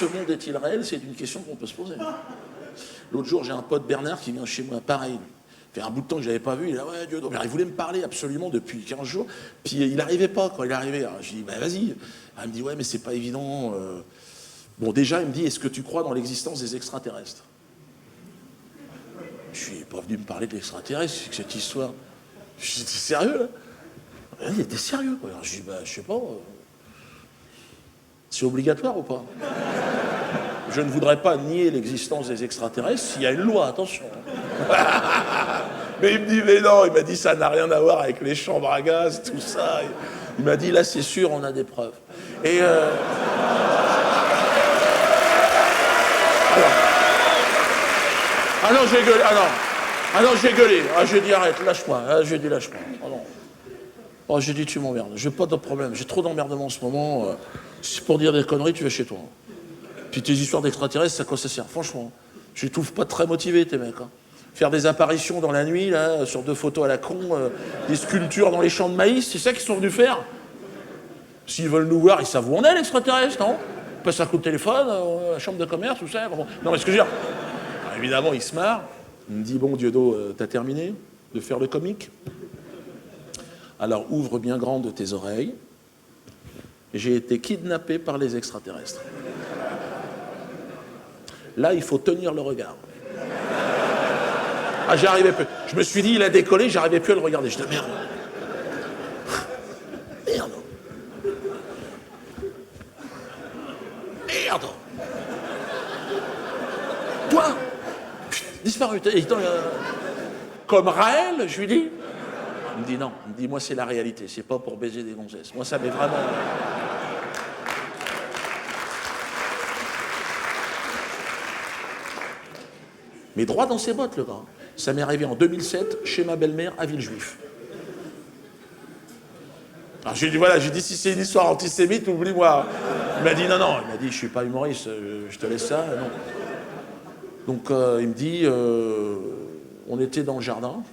ce monde est-il réel? C'est une question qu'on peut se poser. L'autre jour, j'ai un pote Bernard qui vient chez moi, pareil. Ça fait un bout de temps que je ne l'avais pas vu, il a ouais, Dieu, il voulait me parler absolument depuis 15 jours, puis il n'arrivait pas quand il arrivait. Alors, je lui dis, bah, vas-y. Elle me dit, ouais, mais c'est pas évident. Bon, déjà, il me dit, est-ce que tu crois dans l'existence des extraterrestres? Je suis pas venu me parler de l'extraterrestre, c'est que cette histoire. Je dis, t'es sérieux, là? Il était sérieux, quoi. Alors, je dis, bah, je sais pas. C'est obligatoire ou pas? Je ne voudrais pas nier l'existence des extraterrestres s'il y a une loi, attention. Mais il me dit, mais non, il m'a dit, ça n'a rien à voir avec les chambres à gaz, tout ça. Il m'a dit, là, c'est sûr, on a des preuves. Et alors j'ai gueulé, j'ai gueulé. Ah, j'ai dit, arrête, lâche-moi. Ah, j'ai dit, lâche-moi. Oh, non. Oh, j'ai dit, tu m'emmerdes. J'ai pas de problème. J'ai trop d'emmerdements en ce moment. Si c'est pour dire des conneries, tu vas chez toi. Puis tes histoires d'extraterrestres, à quoi ça sert? Franchement, je les trouve pas très motivés, tes mecs. Hein. Faire des apparitions dans la nuit, là, sur 2 photos à la con, des sculptures dans les champs de maïs, c'est ça qu'ils sont venus faire? S'ils veulent nous voir, ils savent où on est, l'extraterrestre, non? Ils passent un coup de téléphone, à la chambre de commerce, tout ça. Bon. Non, mais ce que je veux dire... Alors, évidemment, il se marre. Il me dit, bon, Dieudo, t'as terminé de faire le comique? Alors, ouvre bien grandes tes oreilles. J'ai été kidnappé par les extraterrestres. Là, il faut tenir le regard. Ah, j'y arrivais plus. Je me suis dit, il a décollé, j'arrivais plus à le regarder. Je dis, merde. Merde. Merde. Toi, disparu. Comme Raël, je lui dis. Il me dit non. Il me dit, moi, c'est la réalité. C'est pas pour baiser des gonzesses. Moi, ça m'est vraiment... Mais droit dans ses bottes, le gars. Ça m'est arrivé en 2007, chez ma belle-mère, à Villejuif. Alors j'ai dit, voilà, j'ai dit, si c'est une histoire antisémite, oublie-moi. Il m'a dit, non, non. Il m'a dit, je suis pas humoriste, je te laisse ça. Non. Donc, il me dit, on était dans le jardin,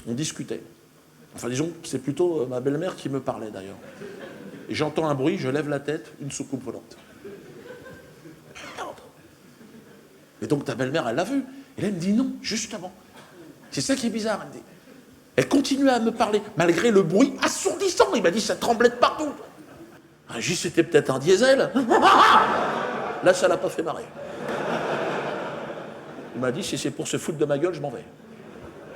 on discutait. Enfin, disons, c'est plutôt ma belle-mère qui me parlait, d'ailleurs. Et j'entends un bruit, je lève la tête, une soucoupe volante. Et donc ta belle-mère, elle l'a vu. Et là, elle me dit non, justement. C'est ça qui est bizarre, elle me dit. Elle continue à me parler, malgré le bruit assourdissant. Il m'a dit, ça tremblait de partout. Ah, j'ai dit, c'était peut-être un diesel. Là, ça l'a pas fait marrer. Il m'a dit, si c'est pour se foutre de ma gueule, je m'en vais.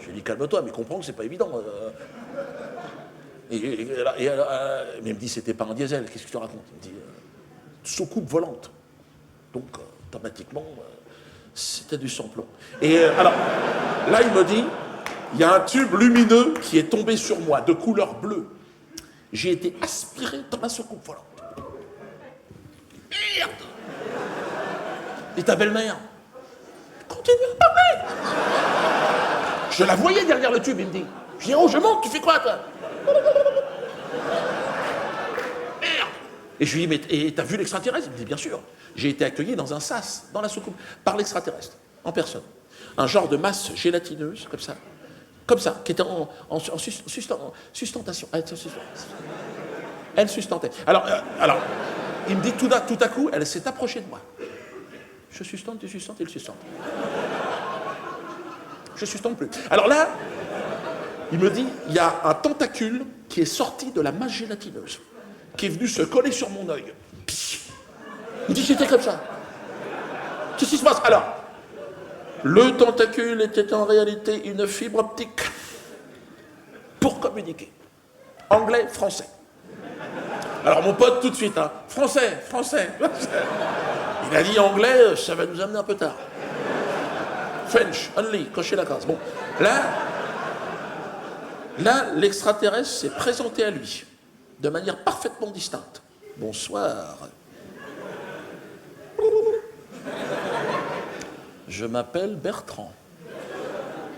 Je lui ai dit, calme-toi, mais comprends que c'est pas évident. Mais il me dit, c'était pas un diesel, qu'est-ce que tu racontes? Il me dit, soucoupe volante. Donc, automatiquement... c'était du sans-plomb. Et alors, là, il me dit, il y a un tube lumineux qui est tombé sur moi, de couleur bleue. J'ai été aspiré dans ma soucoupe volante. Merde! Et ta belle-mère? Continue à parler! Je la voyais derrière le tube, il me dit. Je dis, oh, je monte, tu fais quoi, toi? Merde! Et je lui dis, mais t'as vu l'extraterrestre? Il me dit, bien sûr. J'ai été accueilli dans un sas, dans la soucoupe, par l'extraterrestre, en personne. Un genre de masse gélatineuse, comme ça, qui était en sustentation. Elle sustentait. Alors, il me dit tout à coup, elle s'est approchée de moi. Je sustente, tu sustentes, il sustente. Je sustente plus. Alors là, il me dit, il y a un tentacule qui est sorti de la masse gélatineuse, qui est venu se coller sur mon œil. Il me dit, c'était comme ça. Qu'est-ce qui se passe? Alors, le tentacule était en réalité une fibre optique pour communiquer. Anglais, français. Alors mon pote, tout de suite, hein, français. Il a dit anglais, ça va nous amener un peu tard. French, only, cochez la case. Bon, là, l'extraterrestre s'est présenté à lui, de manière parfaitement distincte. Bonsoir. Je m'appelle Bertrand.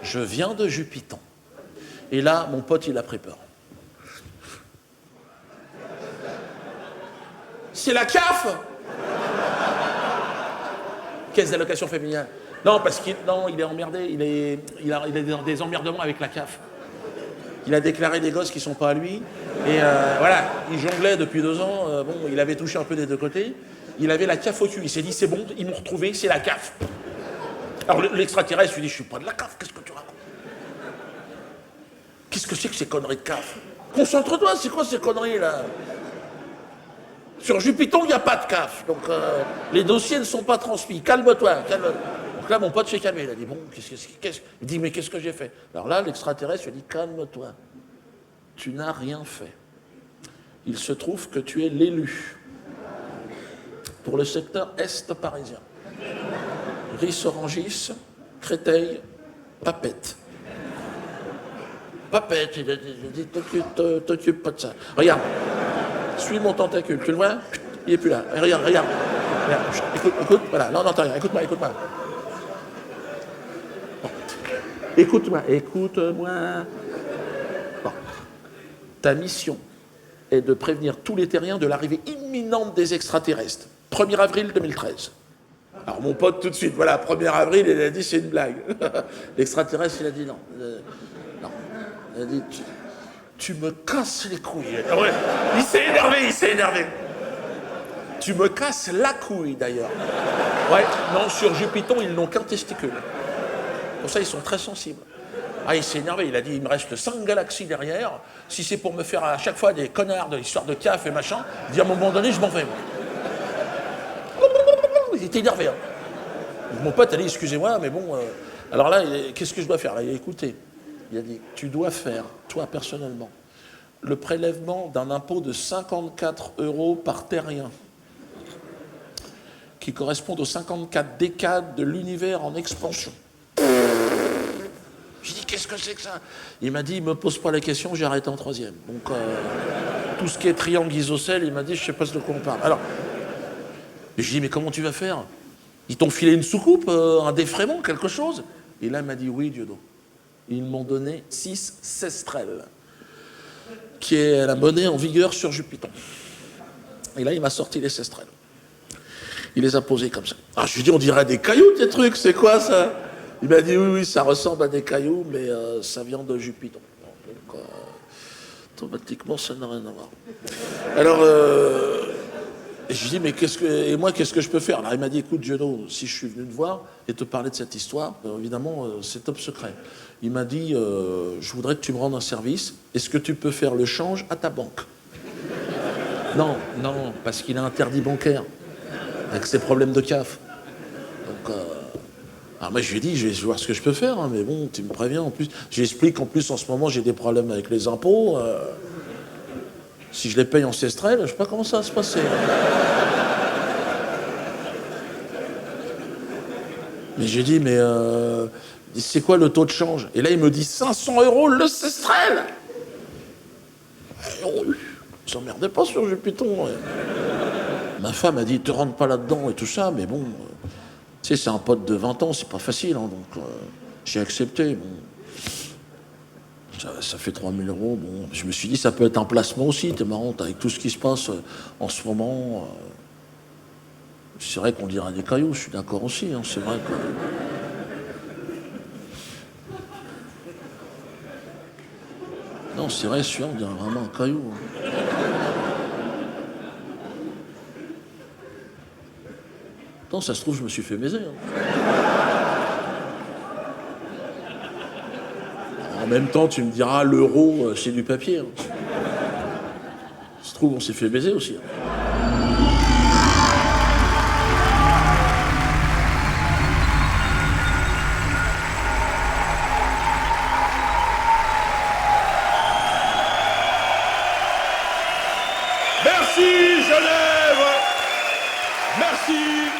Je viens de Jupiton. Et là, mon pote, il a pris peur. C'est la CAF? Caisse d'allocation familiale. Non, parce qu'il est emmerdé. Il a des emmerdements avec la CAF. Il a déclaré des gosses qui ne sont pas à lui. Et voilà, il jonglait depuis 2 ans. Bon, il avait touché un peu des 2 côtés. il avait la CAF au cul. Il s'est dit, c'est bon, ils m'ont retrouvé, c'est la CAF. Alors l'extraterrestre lui dit, je suis pas de la CAF, qu'est-ce que tu racontes? Qu'est-ce que c'est que ces conneries de CAF? Concentre-toi, c'est quoi ces conneries là? Sur Jupiter, il n'y a pas de CAF, donc les dossiers ne sont pas transmis. Calme-toi, calme-toi. Donc là, mon pote s'est calmé. Il a dit, bon, il dit, mais qu'est-ce que j'ai fait? Alors là, l'extraterrestre lui dit, calme-toi. Tu n'as rien fait. Il se trouve que tu es l'élu pour le secteur est parisien. Ris-Orangis, Créteil, Papette. Papette, il a dit, t'occupe pas de ça. Regarde, suis mon tentacule, tu le vois? Il est plus là. Regarde. Écoute, voilà, non, n'entends rien, écoute-moi. Bon. Écoute-moi. Bon. Ta mission est de prévenir tous les terriens de l'arrivée imminente des extraterrestres. 1er avril 2013. Alors mon pote tout de suite, voilà, 1er avril, il a dit c'est une blague. L'extraterrestre, il a dit non. Il a dit tu me casses les couilles. Ouais. Il s'est énervé. Tu me casses la couille d'ailleurs. Ouais, non, sur Jupiter, ils n'ont qu'un testicule. Pour ça, ils sont très sensibles. Ah, il s'est énervé, il a dit, il me reste 5 galaxies derrière, si c'est pour me faire à chaque fois des connards de l'histoire de CAF et machin, il dit à un moment donné, je m'en vais, moi. Il était énervé. Hein. Mon pote a dit, excusez-moi, mais bon, alors là, qu'est-ce que je dois faire? Il a écouté. Il a dit, tu dois faire, toi personnellement, le prélèvement d'un impôt de 54 € par terrien, qui correspondent aux 54 décades de l'univers en expansion. J'ai dit, qu'est-ce que c'est que ça? Il m'a dit, il me pose pas la question, j'ai arrêté en 3e. Donc, tout ce qui est triangle isocèle, il m'a dit, je sais pas de quoi on parle. Alors, j'ai dit, mais comment tu vas faire? Ils t'ont filé une soucoupe, un défraiement, quelque chose? Et là, il m'a dit, oui, Dieudo. Ils m'ont donné 6 sestrelles, qui est la monnaie en vigueur sur Jupiter. Et là, il m'a sorti les sestrelles. Il les a posés comme ça. Ah, je lui ai dit, on dirait des cailloux, tes trucs, c'est quoi ça? Il m'a dit, oui, ça ressemble à des cailloux, mais ça vient de Jupiter. Donc, automatiquement, ça n'a rien à voir. Alors, je lui ai dit, mais qu'est-ce que je peux faire? Alors, il m'a dit, écoute, Giono, si je suis venu te voir et te parler de cette histoire, évidemment, c'est top secret. Il m'a dit, je voudrais que tu me rendes un service. Est-ce que tu peux faire le change à ta banque? Non, parce qu'il a interdit bancaire, avec ses problèmes de CAF. Donc, alors moi je lui ai dit, je vais voir ce que je peux faire, hein, mais bon, tu me préviens en plus. J'explique qu'en plus en ce moment j'ai des problèmes avec les impôts. Si je les paye en sestrelles, je sais pas comment ça va se passer. Mais j'ai dit, mais c'est quoi le taux de change? Et là il me dit 500 € le sestrel. On s'emmerdait pas sur Jupiter. Ma femme a dit, te rentre pas là-dedans et tout ça, mais bon... Tu sais, c'est un pote de 20 ans, c'est pas facile, hein, donc j'ai accepté. Bon. Ça fait 3 000 €. Bon. Je me suis dit, ça peut être un placement aussi, t'es marrant, avec tout ce qui se passe en ce moment. C'est vrai qu'on dirait des cailloux, je suis d'accord aussi, hein, c'est vrai que... Non, c'est vrai, celui-là, on dirait vraiment un caillou. Hein. Non, ça se trouve, je me suis fait baiser. Hein. En même temps, tu me diras, l'euro, c'est du papier. Hein. Ça se trouve, on s'est fait baiser aussi. Hein. Merci, Genève! Merci!